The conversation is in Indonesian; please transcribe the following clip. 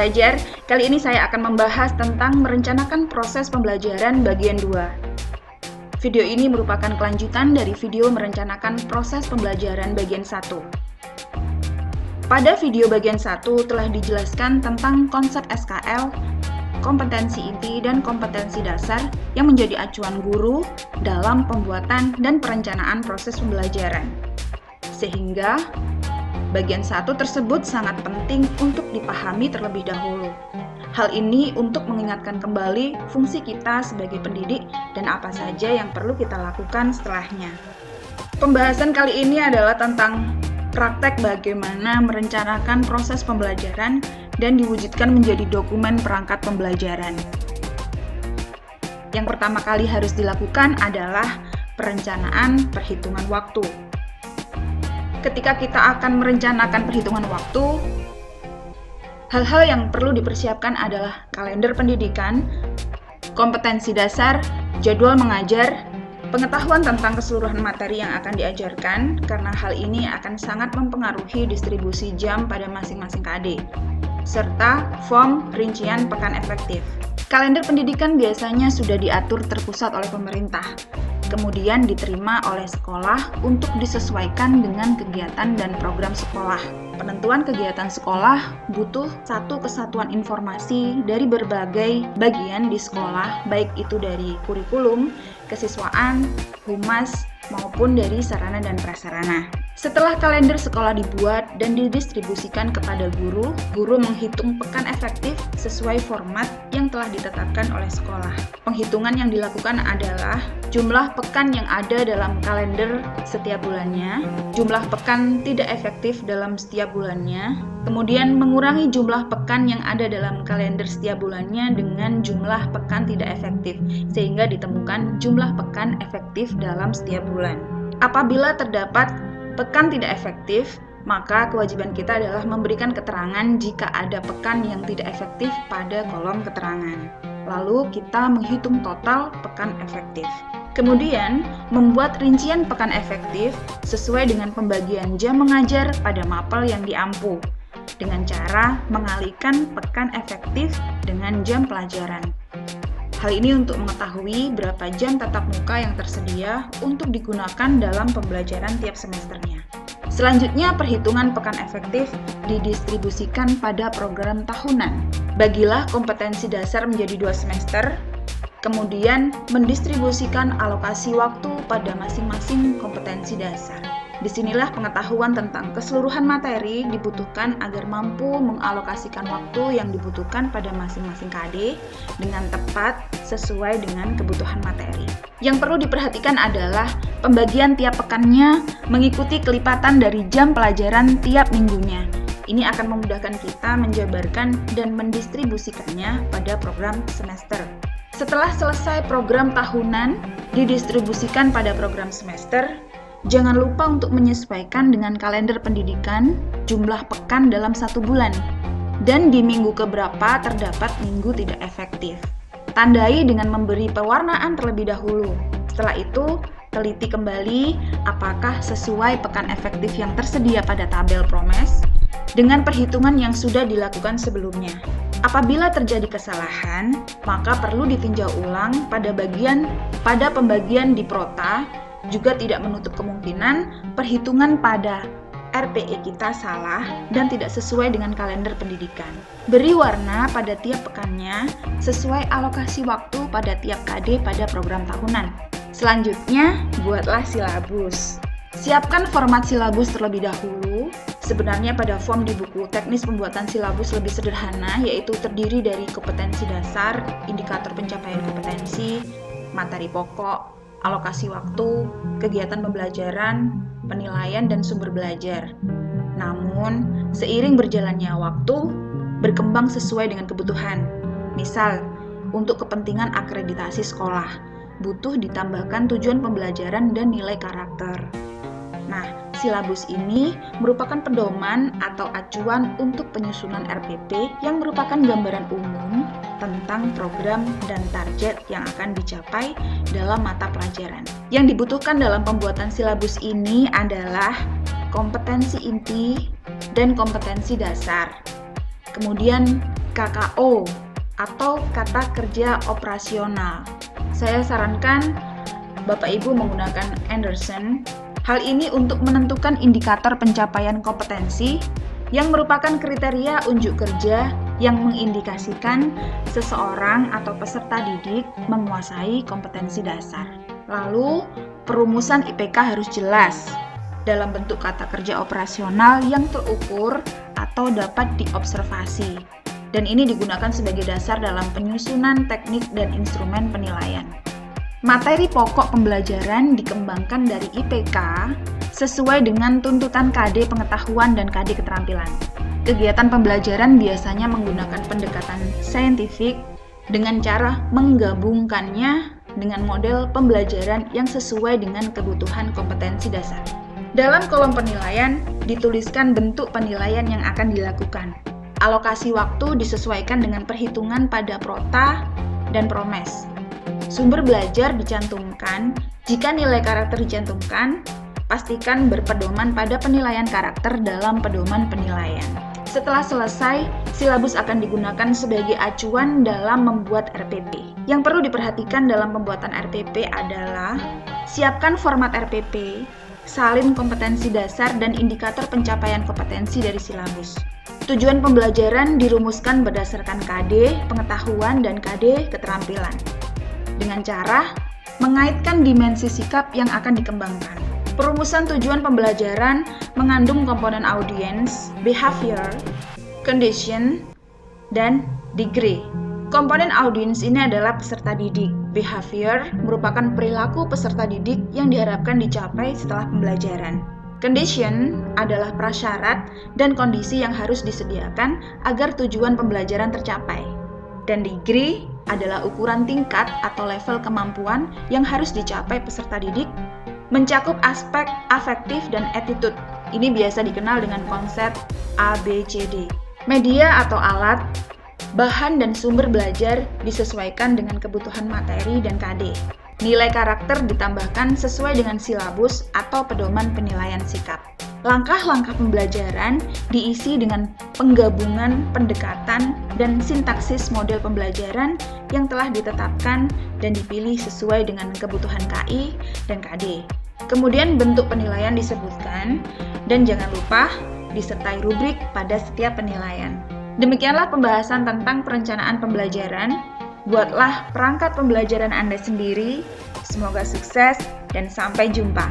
belajar, kali ini saya akan membahas tentang merencanakan proses pembelajaran bagian 2. Video ini merupakan kelanjutan dari video merencanakan proses pembelajaran bagian 1. Pada video bagian 1 telah dijelaskan tentang konsep SKL, kompetensi inti dan kompetensi dasar yang menjadi acuan guru dalam pembuatan dan perencanaan proses pembelajaran. Sehingga bagian 1 tersebut sangat penting untuk dipahami terlebih dahulu. Hal ini untuk mengingatkan kembali fungsi kita sebagai pendidik dan apa saja yang perlu kita lakukan setelahnya. Pembahasan kali ini adalah tentang praktek bagaimana merencanakan proses pembelajaran dan diwujudkan menjadi dokumen perangkat pembelajaran. Yang pertama kali harus dilakukan adalah perencanaan perhitungan waktu. Ketika kita akan merencanakan perhitungan waktu, hal-hal yang perlu dipersiapkan adalah kalender pendidikan, kompetensi dasar, jadwal mengajar, pengetahuan tentang keseluruhan materi yang akan diajarkan, karena hal ini akan sangat mempengaruhi distribusi jam pada masing-masing KD, serta form rincian pekan efektif. Kalender pendidikan biasanya sudah diatur terpusat oleh pemerintah, kemudian diterima oleh sekolah untuk disesuaikan dengan kegiatan dan program sekolah. Penentuan kegiatan sekolah butuh satu kesatuan informasi dari berbagai bagian di sekolah, baik itu dari kurikulum, kesiswaan, humas, maupun dari sarana dan prasarana. Setelah kalender sekolah dibuat dan didistribusikan kepada guru, guru menghitung pekan efektif sesuai format yang telah ditetapkan oleh sekolah. Penghitungan yang dilakukan adalah jumlah pekan yang ada dalam kalender setiap bulannya, jumlah pekan tidak efektif dalam setiap bulannya, kemudian mengurangi jumlah pekan yang ada dalam kalender setiap bulannya dengan jumlah pekan tidak efektif, sehingga ditemukan jumlah pekan efektif dalam setiap bulan. Apabila terdapat pekan tidak efektif, maka kewajiban kita adalah memberikan keterangan jika ada pekan yang tidak efektif pada kolom keterangan. Lalu kita menghitung total pekan efektif. Kemudian, membuat rincian pekan efektif sesuai dengan pembagian jam mengajar pada mapel yang diampu, dengan cara mengalihkan pekan efektif dengan jam pelajaran. Hal ini untuk mengetahui berapa jam tatap muka yang tersedia untuk digunakan dalam pembelajaran tiap semesternya. Selanjutnya, perhitungan pekan efektif didistribusikan pada program tahunan. Bagilah kompetensi dasar menjadi 2 semester, kemudian mendistribusikan alokasi waktu pada masing-masing kompetensi dasar. Disinilah pengetahuan tentang keseluruhan materi dibutuhkan agar mampu mengalokasikan waktu yang dibutuhkan pada masing-masing KD dengan tepat sesuai dengan kebutuhan materi. Yang perlu diperhatikan adalah pembagian tiap pekannya mengikuti kelipatan dari jam pelajaran tiap minggunya. Ini akan memudahkan kita menjabarkan dan mendistribusikannya pada program semester. Setelah selesai program tahunan, didistribusikan pada program semester. Jangan lupa untuk menyesuaikan dengan kalender pendidikan jumlah pekan dalam 1 bulan dan di minggu keberapa terdapat minggu tidak efektif. Tandai dengan memberi pewarnaan terlebih dahulu. Setelah itu, teliti kembali apakah sesuai pekan efektif yang tersedia pada tabel Promes dengan perhitungan yang sudah dilakukan sebelumnya. Apabila terjadi kesalahan, maka perlu ditinjau ulang pada pembagian di Prota. Juga tidak menutup kemungkinan perhitungan pada RPE kita salah dan tidak sesuai dengan kalender pendidikan. Beri warna pada tiap pekannya sesuai alokasi waktu pada tiap KD pada program tahunan. Selanjutnya, buatlah silabus. Siapkan format silabus terlebih dahulu. Sebenarnya pada form di buku teknis pembuatan silabus lebih sederhana, yaitu terdiri dari kompetensi dasar, indikator pencapaian kompetensi, materi pokok, alokasi waktu, kegiatan pembelajaran, penilaian, dan sumber belajar. Namun, seiring berjalannya waktu, berkembang sesuai dengan kebutuhan. Misal, untuk kepentingan akreditasi sekolah, butuh ditambahkan tujuan pembelajaran dan nilai karakter. Nah, silabus ini merupakan pedoman atau acuan untuk penyusunan RPP yang merupakan gambaran umum tentang program dan target yang akan dicapai dalam mata pelajaran. Yang dibutuhkan dalam pembuatan silabus ini adalah kompetensi inti dan kompetensi dasar. Kemudian KKO atau kata kerja operasional. Saya sarankan Bapak Ibu menggunakan Anderson. Hal ini untuk menentukan indikator pencapaian kompetensi yang merupakan kriteria unjuk kerja yang mengindikasikan seseorang atau peserta didik menguasai kompetensi dasar. Lalu, perumusan IPK harus jelas dalam bentuk kata kerja operasional yang terukur atau dapat diobservasi. Dan ini digunakan sebagai dasar dalam penyusunan teknik dan instrumen penilaian. Materi pokok pembelajaran dikembangkan dari IPK sesuai dengan tuntutan KD pengetahuan dan KD keterampilan. Kegiatan pembelajaran biasanya menggunakan pendekatan saintifik dengan cara menggabungkannya dengan model pembelajaran yang sesuai dengan kebutuhan kompetensi dasar. Dalam kolom penilaian, dituliskan bentuk penilaian yang akan dilakukan. Alokasi waktu disesuaikan dengan perhitungan pada Prota dan Promes. Sumber belajar dicantumkan. Jika nilai karakter dicantumkan, pastikan berpedoman pada penilaian karakter dalam pedoman penilaian. Setelah selesai, silabus akan digunakan sebagai acuan dalam membuat RPP. Yang perlu diperhatikan dalam pembuatan RPP adalah siapkan format RPP, salin kompetensi dasar dan indikator pencapaian kompetensi dari silabus. Tujuan pembelajaran dirumuskan berdasarkan KD pengetahuan dan KD keterampilan dengan cara mengaitkan dimensi sikap yang akan dikembangkan. Perumusan tujuan pembelajaran mengandung komponen audience, behavior, condition, dan degree. Komponen audience ini adalah peserta didik. Behavior merupakan perilaku peserta didik yang diharapkan dicapai setelah pembelajaran. Condition adalah prasyarat dan kondisi yang harus disediakan agar tujuan pembelajaran tercapai. Dan degree adalah ukuran tingkat atau level kemampuan yang harus dicapai peserta didik, mencakup aspek afektif dan attitude. Ini biasa dikenal dengan konsep ABCD. Media atau alat, bahan dan sumber belajar disesuaikan dengan kebutuhan materi dan KD. Nilai karakter ditambahkan sesuai dengan silabus atau pedoman penilaian sikap. Langkah-langkah pembelajaran diisi dengan penggabungan pendekatan dan sintaksis model pembelajaran yang telah ditetapkan dan dipilih sesuai dengan kebutuhan KI dan KD. Kemudian bentuk penilaian disebutkan dan jangan lupa disertai rubrik pada setiap penilaian. Demikianlah pembahasan tentang perencanaan pembelajaran. Buatlah perangkat pembelajaran Anda sendiri. Semoga sukses dan sampai jumpa.